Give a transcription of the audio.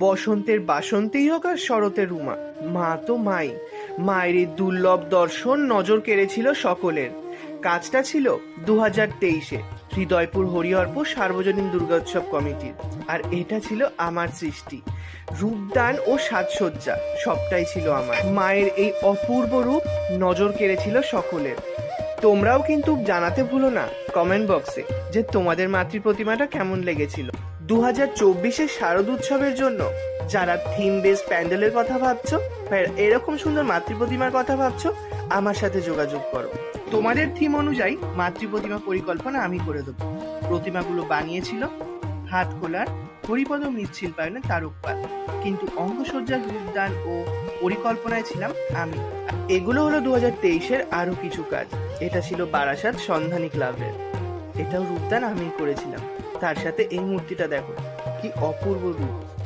বসন্তের বাসন্তেই হোক আর শরতের রুমা, মা তো মাই। মায়ের এই দুর্লভ দর্শন নজর কেড়েছিল সকলের। কাজটা ছিল 2023-এ হৃদয়পুর হরিহরপুর সার্বজনীন দুর্গোৎসব কমিটির। আর এটা ছিল আমার সৃষ্টি। রূপদান ও সাজসজ্জা সবটাই ছিল আমার। মায়ের এই অপূর্ব রূপ নজর কেড়েছিল সকলের। তোমরাও কিন্তু জানাতে ভুলো না কমেন্ট বক্সে যে তোমাদের মাতৃ প্রতিমাটা কেমন লেগেছিল। 2024-এর শারদ উৎসবের জন্য যারা থিম বেস প্যান্ডেলের কথা ভাবছো বা এরকম সুন্দর মাতৃ প্রতিমার কথা ভাবছো, আমার সাথে যোগাযোগ করো। তোমাদের থিম অনুযায়ী মাতৃ প্রতিমা পরিকল্পনা আমি করে দেবো। প্রতিমাগুলো বানিয়েছিল হাত খোলার হরিপদ মৃৎশিল্পায়নের তারকপাল, কিন্তু অঙ্গসজ্জার রূপদান ও পরিকল্পনায় ছিলাম আমি। এগুলো হলো 2023-এর আরো কিছু কাজ। এটা ছিল বারাসাত সন্ধানী ক্লাবের, এটাও রূপদান আমি করেছিলাম। তার সাথে এই মূর্তিটা দেখো, কি অপূর্ব রূপ।